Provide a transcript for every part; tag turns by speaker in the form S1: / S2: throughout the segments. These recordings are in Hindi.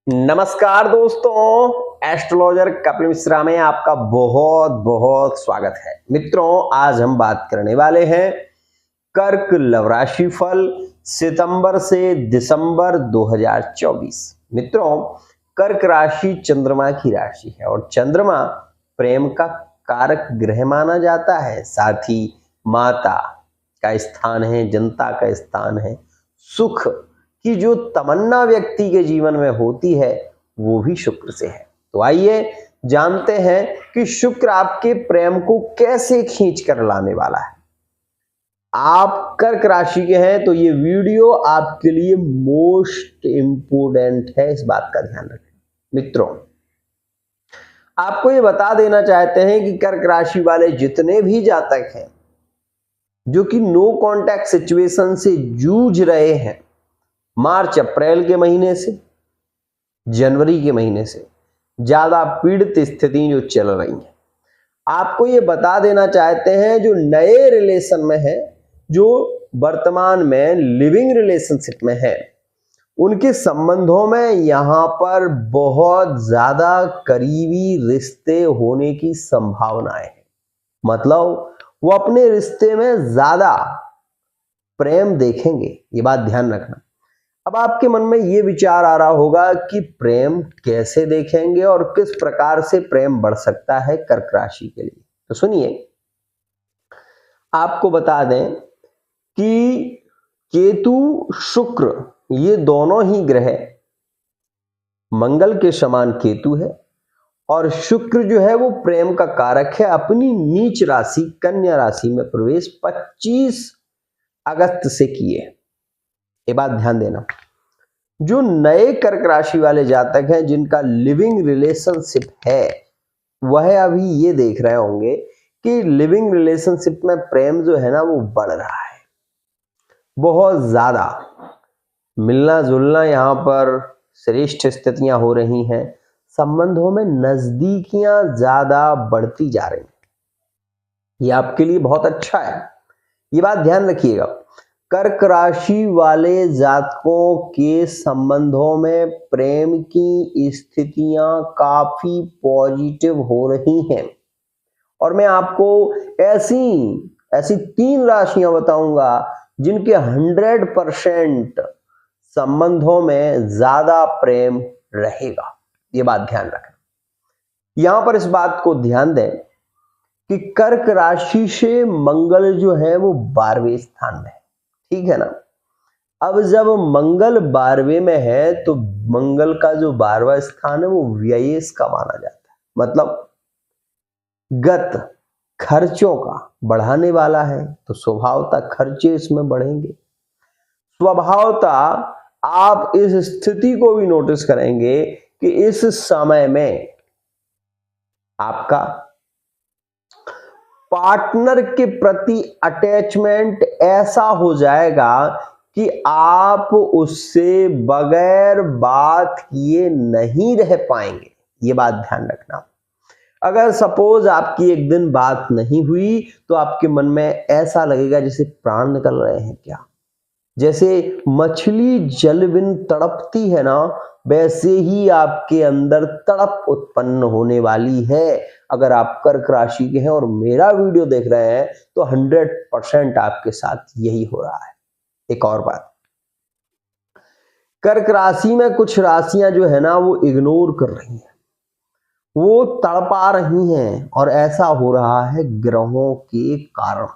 S1: नमस्कार दोस्तों, एस्ट्रोलॉजर कपिल मिश्रा में आपका बहुत बहुत स्वागत है। मित्रों, आज हम बात करने वाले हैं कर्क लव राशि फल सितंबर से दिसंबर 2024। मित्रों, कर्क राशि चंद्रमा की राशि है और चंद्रमा प्रेम का कारक ग्रह माना जाता है। साथ ही माता का स्थान है, जनता का स्थान है। सुख की जो तमन्ना व्यक्ति के जीवन में होती है वो भी शुक्र से है। तो आइए जानते हैं कि शुक्र आपके प्रेम को कैसे खींच कर लाने वाला है। आप कर्क राशि के हैं तो ये वीडियो आपके लिए मोस्ट इंपोर्टेंट है, इस बात का ध्यान रखें। मित्रों, आपको ये बता देना चाहते हैं कि कर्क राशि वाले जितने भी जातक हैं जो कि नो कॉन्टैक्ट सिचुएशन से जूझ रहे हैं, मार्च अप्रैल के महीने से जनवरी के महीने से ज्यादा पीड़ित स्थिति जो चल रही है, आपको ये बता देना चाहते हैं जो नए रिलेशन में है, जो वर्तमान में लिविंग रिलेशनशिप में है, उनके संबंधों में यहां पर बहुत ज्यादा करीबी रिश्ते होने की संभावनाएं है। मतलब वो अपने रिश्ते में ज्यादा प्रेम देखेंगे, ये बात ध्यान रखना। अब आपके मन में ये विचार आ रहा होगा कि प्रेम कैसे देखेंगे और किस प्रकार से प्रेम बढ़ सकता है कर्क राशि के लिए। तो सुनिए, आपको बता दें कि केतु शुक्र ये दोनों ही ग्रह मंगल के समान केतु है और शुक्र जो है वो प्रेम का कारक है। अपनी नीच राशि कन्या राशि में प्रवेश 25 अगस्त से किए। ये बात ध्यान देना। जो नए कर्क राशि वाले जातक हैं जिनका लिविंग रिलेशनशिप है, वह अभी ये देख रहे होंगे कि लिविंग रिलेशनशिप में प्रेम जो है ना वो बढ़ रहा है, बहुत ज्यादा मिलना जुलना यहां पर श्रेष्ठ स्थितियां हो रही हैं, संबंधों में नजदीकियां ज्यादा बढ़ती जा रही हैं। ये आपके लिए बहुत अच्छा है, ये बात ध्यान रखिएगा। कर्क राशि वाले जातकों के संबंधों में प्रेम की स्थितियां काफी पॉजिटिव हो रही हैं और मैं आपको ऐसी 3 राशियां बताऊंगा जिनके 100% संबंधों में ज्यादा प्रेम रहेगा। ये बात ध्यान रखना। यहां पर इस बात को ध्यान दें कि कर्क राशि से मंगल जो है वो 12वें स्थान में है, ठीक है ना। अब जब मंगल 12वें में है तो मंगल का जो 12वां स्थान है वो व्ययेश का माना जाता है, मतलब गत खर्चों का बढ़ाने वाला है। तो स्वभावतः खर्चे इसमें बढ़ेंगे। स्वभावतः आप इस स्थिति को भी नोटिस करेंगे कि इस समय में आपका पार्टनर के प्रति अटैचमेंट ऐसा हो जाएगा कि आप उससे बगैर बात किए नहीं रह पाएंगे। ये बात ध्यान रखना। अगर सपोज आपकी एक दिन बात नहीं हुई तो आपके मन में ऐसा लगेगा जैसे प्राण निकल रहे हैं क्या। जैसे मछली जल बिन तड़पती है ना, वैसे ही आपके अंदर तड़प उत्पन्न होने वाली है। अगर आप कर्क राशि के हैं और मेरा वीडियो देख रहे हैं तो 100% आपके साथ यही हो रहा है। एक और बात, कर्क राशि में कुछ राशियां जो है ना वो इग्नोर कर रही हैं, वो तड़पा रही हैं और ऐसा हो रहा है ग्रहों के कारण।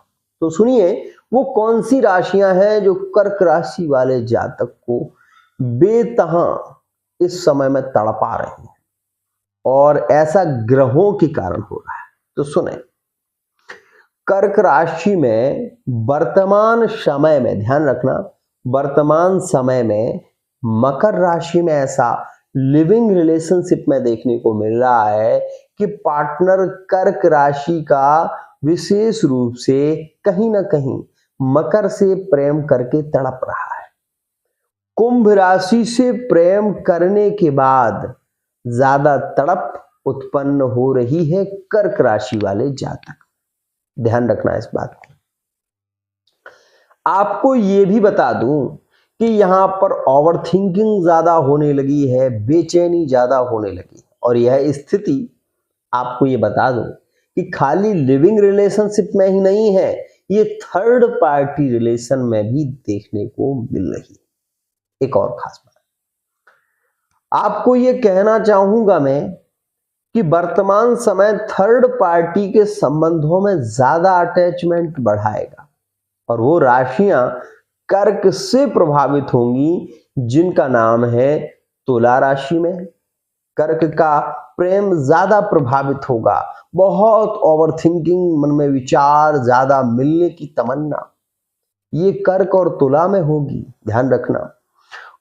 S1: तो सुनिए, वो कौन सी राशियां हैं जो कर्क राशि वाले जातक को बेतहा इस समय में तड़पा रही हैं और ऐसा ग्रहों के कारण हो रहा है। तो सुने, कर्क राशि में वर्तमान समय में ध्यान रखना, वर्तमान समय में मकर राशि में ऐसा लिविंग रिलेशनशिप में देखने को मिल रहा है कि पार्टनर कर्क राशि का विशेष रूप से कहीं ना कहीं मकर से प्रेम करके तड़प रहा है। कुंभ राशि से प्रेम करने के बाद ज्यादा तड़प उत्पन्न हो रही है कर्क राशि वाले जातक। ध्यान रखना इस बात को। आपको यह भी बता दूं कि यहां पर ओवर थिंकिंग ज्यादा होने लगी है, बेचैनी ज्यादा होने लगी है। और यह स्थिति आपको ये बता दूं कि खाली लिविंग रिलेशनशिप में ही नहीं है, ये थर्ड पार्टी रिलेशन में भी देखने को मिल रही है। एक और खास बात आपको ये कहना चाहूंगा मैं कि वर्तमान समय थर्ड पार्टी के संबंधों में ज्यादा अटैचमेंट बढ़ाएगा और वो राशियां कर्क से प्रभावित होंगी जिनका नाम है तुला राशि में। कर्क का प्रेम ज्यादा प्रभावित होगा, बहुत ओवर थिंकिंग, मन में विचार ज्यादा मिलने की तमन्ना, ये कर्क और तुला में होगी, ध्यान रखना।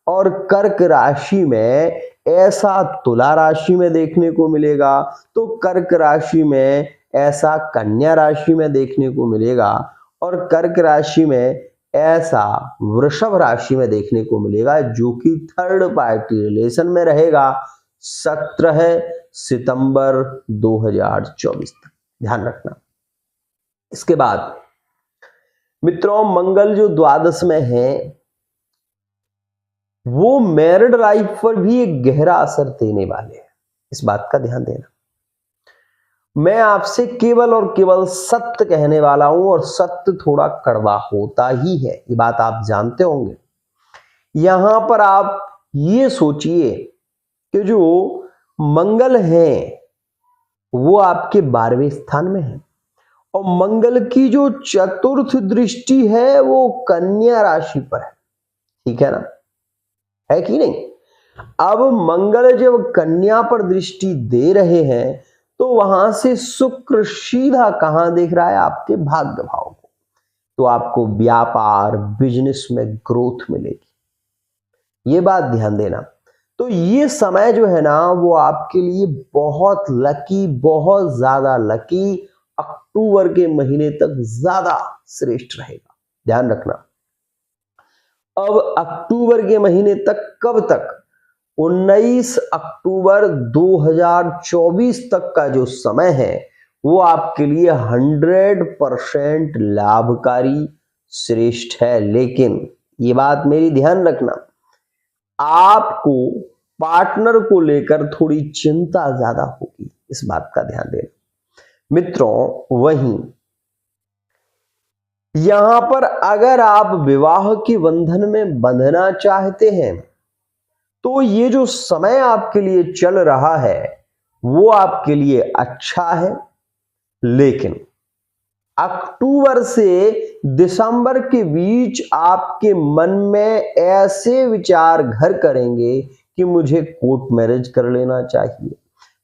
S1: और कर्क राशि में ऐसा तुला राशि में देखने को मिलेगा, तो कर्क राशि में ऐसा कन्या राशि में देखने को मिलेगा, और कर्क राशि में ऐसा वृषभ राशि में देखने को मिलेगा, जो कि थर्ड पार्टी रिलेशन में रहेगा 17 सितंबर 2024 तक, ध्यान रखना। इसके बाद मित्रों, मंगल जो द्वादश में है वो मैरिड लाइफ पर भी एक गहरा असर देने वाले हैं, इस बात का ध्यान देना। मैं आपसे केवल और केवल सत्य कहने वाला हूं, और सत्य थोड़ा कड़वा होता ही है, ये बात आप जानते होंगे। यहां पर आप ये सोचिए कि जो मंगल है वो आपके 12वें स्थान में है, और मंगल की जो चतुर्थ दृष्टि है वो कन्या राशि पर है, ठीक है ना, है कि नहीं। अब मंगल जब कन्या पर दृष्टि दे रहे हैं तो वहां से शुक्र सीधा कहां देख रहा है, आपके भाग्य भाव को, तो आपको व्यापार बिजनेस में ग्रोथ मिलेगी, ये बात ध्यान देना। तो ये समय जो है ना वो आपके लिए बहुत लकी, बहुत ज्यादा लकी, अक्टूबर के महीने तक ज्यादा श्रेष्ठ रहेगा, ध्यान रखना। अब अक्टूबर के महीने तक, कब तक, 19 अक्टूबर 2024 तक का जो समय है वो आपके लिए 100% लाभकारी श्रेष्ठ है। लेकिन ये बात मेरी ध्यान रखना, आपको पार्टनर को लेकर थोड़ी चिंता ज्यादा होगी, इस बात का ध्यान देना मित्रों। वहीं यहां पर अगर आप विवाह के बंधन में बंधना चाहते हैं तो ये जो समय आपके लिए चल रहा है वो आपके लिए अच्छा है, लेकिन अक्टूबर से दिसंबर के बीच आपके मन में ऐसे विचार घर करेंगे कि मुझे कोर्ट मैरिज कर लेना चाहिए,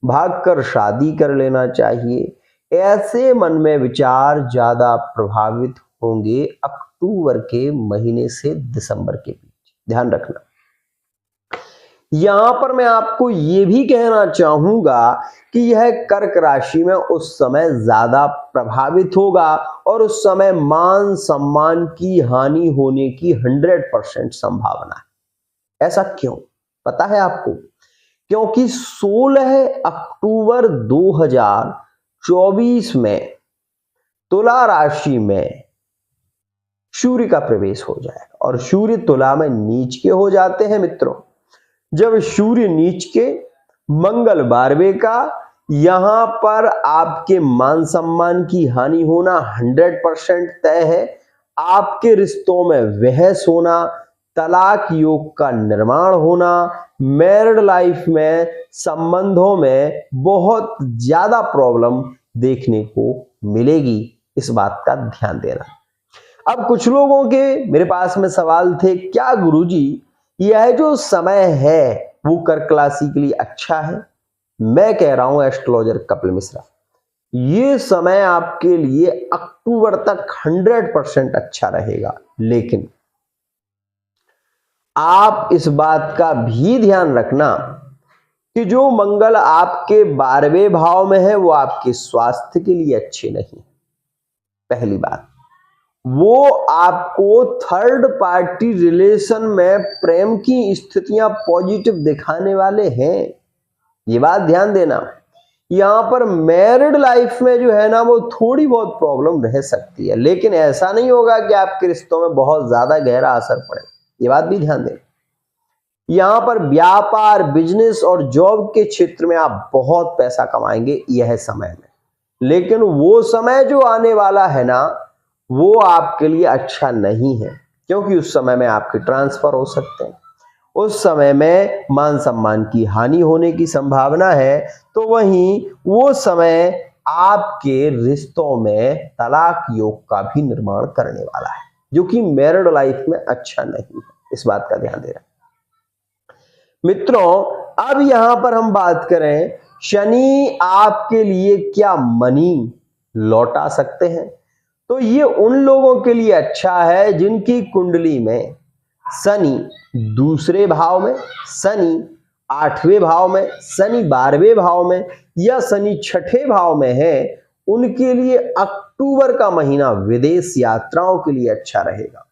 S1: भागकर शादी कर लेना चाहिए, ऐसे मन में विचार ज्यादा प्रभावित होंगे अक्टूबर के महीने से दिसंबर के बीच, ध्यान रखना। यहां पर मैं आपको यह भी कहना चाहूंगा कि यह कर्क राशि में उस समय ज्यादा प्रभावित होगा, और उस समय मान सम्मान की हानि होने की 100% संभावना है। ऐसा क्यों पता है आपको? क्योंकि 16 अक्टूबर 2024 में तुला राशि में सूर्य का प्रवेश हो जाएगा, और सूर्य तुला में नीच के हो जाते हैं मित्रों। जब सूर्य नीच के, मंगल 12वें का, यहां पर आपके मान सम्मान की हानि होना 100% तय है। आपके रिश्तों में बहस होना, तलाक योग का निर्माण होना, मैरिड लाइफ में संबंधों में बहुत ज्यादा प्रॉब्लम देखने को मिलेगी, इस बात का ध्यान देना। अब कुछ लोगों के मेरे पास में सवाल थे, क्या गुरुजी यह जो समय है वो कर्क राशि के लिए अच्छा है? मैं कह रहा हूं एस्ट्रोलॉजर कपिल मिश्रा, ये समय आपके लिए अक्टूबर तक 100% अच्छा रहेगा, लेकिन आप इस बात का भी ध्यान रखना कि जो मंगल आपके 12वें भाव में है वो आपके स्वास्थ्य के लिए अच्छे नहीं। पहली बात, वो आपको थर्ड पार्टी रिलेशन में प्रेम की स्थितियां पॉजिटिव दिखाने वाले हैं, ये बात ध्यान देना। यहां पर मैरिड लाइफ में जो है ना वो थोड़ी बहुत प्रॉब्लम रह सकती है, लेकिन ऐसा नहीं होगा कि आपके रिश्तों में बहुत ज्यादा गहरा असर पड़े, ये बात भी ध्यान दें। यहां पर व्यापार, बिजनेस और जॉब के क्षेत्र में आप बहुत पैसा कमाएंगे यह समय में, लेकिन वो समय जो आने वाला है ना, वो आपके लिए अच्छा नहीं है, क्योंकि उस समय में आपके ट्रांसफर हो सकते हैं, उस समय में मान सम्मान की हानि होने की संभावना है। तो वहीं वो समय आपके रिश्तों में तलाक योग का भी निर्माण करने वाला है, जो कि मैरिड लाइफ में अच्छा नहीं है। इस बात का ध्यान देना मित्रों। अब यहां पर हम बात करें शनि आपके लिए क्या मनी लौटा सकते हैं, तो ये उन लोगों के लिए अच्छा है जिनकी कुंडली में शनि दूसरे भाव में, शनि 8वें भाव में, शनि 12वें भाव में या शनि 6ठे भाव में है। उनके लिए अक्टूबर का महीना विदेश यात्राओं के लिए अच्छा रहेगा।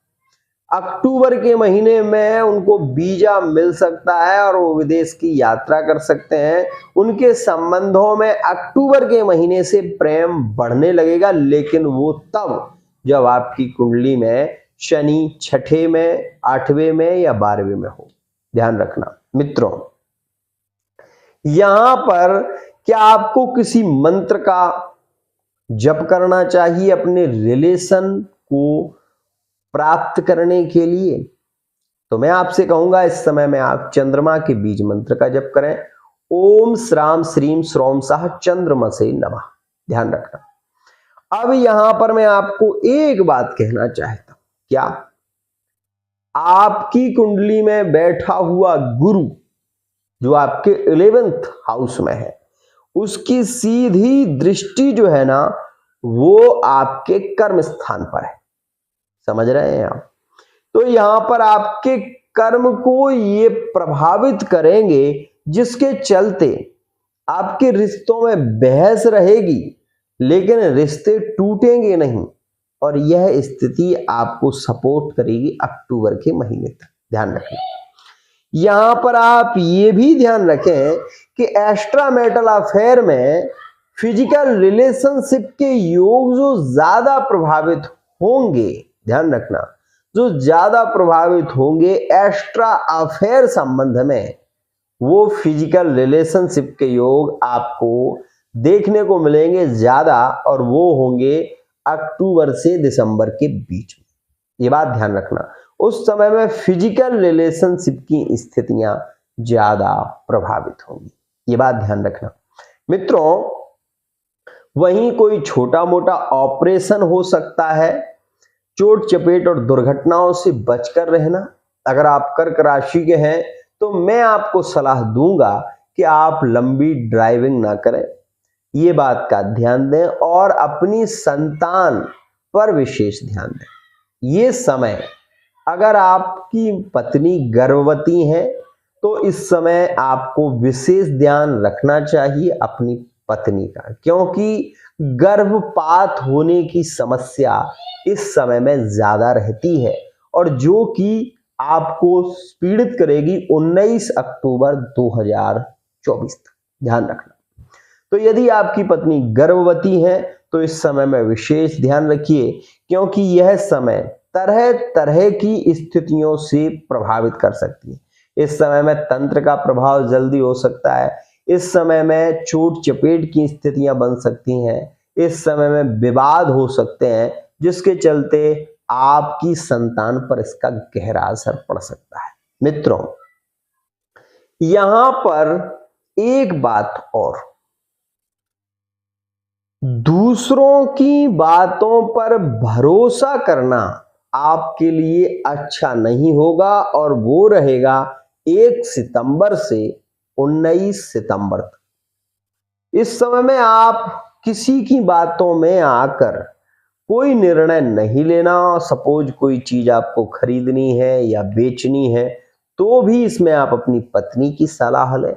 S1: अक्टूबर के महीने में उनको वीजा मिल सकता है और वो विदेश की यात्रा कर सकते हैं। उनके संबंधों में अक्टूबर के महीने से प्रेम बढ़ने लगेगा, लेकिन वो तब जब आपकी कुंडली में शनि 6ठे में, 8वें में या 12वें में हो। ध्यान रखना मित्रों। यहां पर क्या आपको किसी मंत्र का जप करना चाहिए अपने रिलेशन को प्राप्त करने के लिए? तो मैं आपसे कहूंगा इस समय में आप चंद्रमा के बीज मंत्र का जप करें। ओम श्राम श्रीम श्रोम साह चंद्रमसे नमः। ध्यान रखना। अब यहां पर मैं आपको एक बात कहना चाहता हूं। क्या? आपकी कुंडली में बैठा हुआ गुरु जो आपके 11th हाउस में है, उसकी सीधी दृष्टि जो है ना, वो आपके कर्म स्थान पर है। समझ रहे हैं आप? तो यहां पर आपके कर्म को ये प्रभावित करेंगे, जिसके चलते आपके रिश्तों में बहस रहेगी, लेकिन रिश्ते टूटेंगे नहीं। और यह स्थिति आपको सपोर्ट करेगी अक्टूबर के महीने तक। ध्यान रखें। यहां पर आप ये भी ध्यान रखें कि एक्स्ट्रा मैरिटल अफेयर में फिजिकल रिलेशनशिप के योग जो ज्यादा प्रभावित होंगे, ध्यान रखना, जो ज्यादा प्रभावित होंगे एक्स्ट्रा अफेयर संबंध में, वो फिजिकल रिलेशनशिप के योग आपको देखने को मिलेंगे ज्यादा, और वो होंगे अक्टूबर से दिसंबर के बीच में। ये बात ध्यान रखना। उस समय में फिजिकल रिलेशनशिप की स्थितियां ज्यादा प्रभावित होंगी। ये बात ध्यान रखना मित्रों। वहीं कोई छोटा मोटा ऑपरेशन हो सकता है। चोट चपेट और दुर्घटनाओं से बचकर रहना। अगर आप कर्क राशि के हैं तो मैं आपको सलाह दूंगा कि आप लंबी ड्राइविंग ना करें। ये बात का ध्यान दें और अपनी संतान पर विशेष ध्यान दें। ये समय, अगर आपकी पत्नी गर्भवती है तो इस समय आपको विशेष ध्यान रखना चाहिए अपनी पत्नी का, क्योंकि गर्भपात होने की समस्या इस समय में ज्यादा रहती है, और जो कि आपको पीड़ित करेगी 19 अक्टूबर 2024 तक। ध्यान रखना। तो यदि आपकी पत्नी गर्भवती है तो इस समय में विशेष ध्यान रखिए, क्योंकि यह समय तरह तरह की स्थितियों से प्रभावित कर सकती है। इस समय में तंत्र का प्रभाव जल्दी हो सकता है। इस समय में चोट चपेट की स्थितियां बन सकती हैं। इस समय में विवाद हो सकते हैं, जिसके चलते आपकी संतान पर इसका गहरा असर पड़ सकता है। मित्रों, यहां पर एक बात और, दूसरों की बातों पर भरोसा करना आपके लिए अच्छा नहीं होगा, और वो रहेगा 1 सितंबर से 19 सितंबर तक। इस समय में आप किसी की बातों में आकर कोई निर्णय नहीं लेना। सपोज कोई चीज आपको खरीदनी है या बेचनी है, तो भी इसमें आप अपनी पत्नी की सलाह लें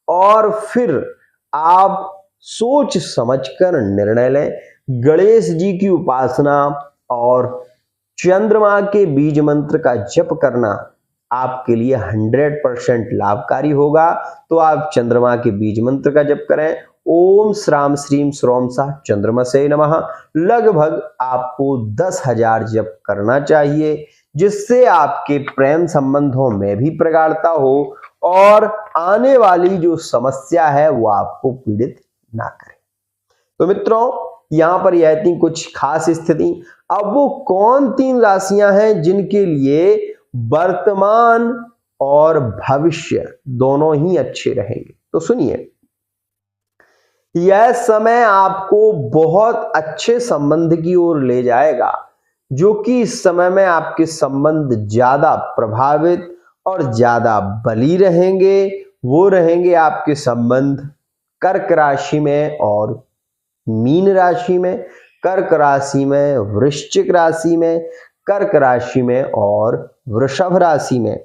S1: और फिर आप सोच समझकर निर्णय लें। गणेश जी की उपासना और चंद्रमा के बीज मंत्र का जप करना आपके लिए 100% लाभकारी होगा। तो आप चंद्रमा के बीज मंत्र का जप करें। ओम श्राम श्रीम श्रोम साह चंद्रमसे नमः। लगभग आपको 10,000 जप करना चाहिए, जिससे आपके प्रेम संबंधों में भी प्रगाढ़ता हो और आने वाली जो समस्या है वो आपको पीड़ित ना करे। तो मित्रों, यहां पर यह थी कुछ खास स्थिति। अब वो कौन 3 राशियां हैं जिनके लिए वर्तमान और भविष्य दोनों ही अच्छे रहेंगे? तो सुनिए, यह समय आपको बहुत अच्छे संबंध की ओर ले जाएगा, जो कि इस समय में आपके संबंध ज्यादा प्रभावित और ज्यादा बली रहेंगे। वो रहेंगे आपके संबंध कर्क राशि में और मीन राशि में, कर्क राशि में, वृश्चिक राशि में, कर्क राशि में और वृषभ राशि में।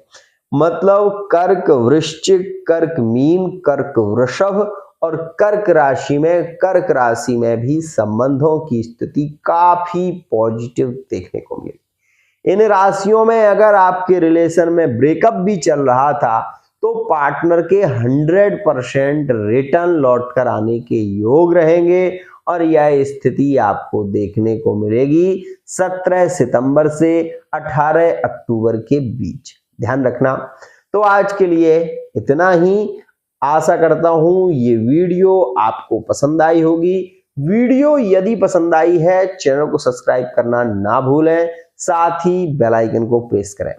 S1: मतलब कर्क वृश्चिक, कर्क मीन, कर्क वृषभ और कर्क राशि में, कर्क राशि में भी संबंधों की स्थिति काफी पॉजिटिव देखने को मिली। इन राशियों में अगर आपके रिलेशन में ब्रेकअप भी चल रहा था तो पार्टनर के 100% रिटर्न लौट कर आने के योग रहेंगे और यह स्थिति आपको देखने को मिलेगी 17 सितंबर से 18 अक्टूबर के बीच। ध्यान रखना। तो आज के लिए इतना ही। आशा करता हूं ये वीडियो आपको पसंद आई होगी। वीडियो यदि पसंद आई है, चैनल को सब्सक्राइब करना ना भूलें, साथ ही बेल आइकन को प्रेस करें।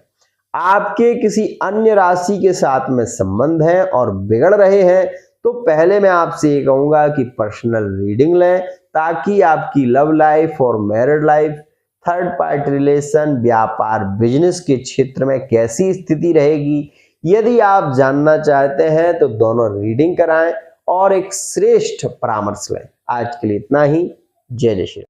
S1: आपके किसी अन्य राशि के साथ में संबंध है और बिगड़ रहे हैं तो पहले मैं आपसे ये कहूंगा कि पर्सनल रीडिंग लें, ताकि आपकी लव लाइफ और married life, third party relation, व्यापार, बिजनेस के क्षेत्र में कैसी स्थिति रहेगी, यदि आप जानना चाहते हैं तो दोनों रीडिंग कराएं और एक श्रेष्ठ परामर्श लें। आज के लिए इतना ही। जय जय श्री राम।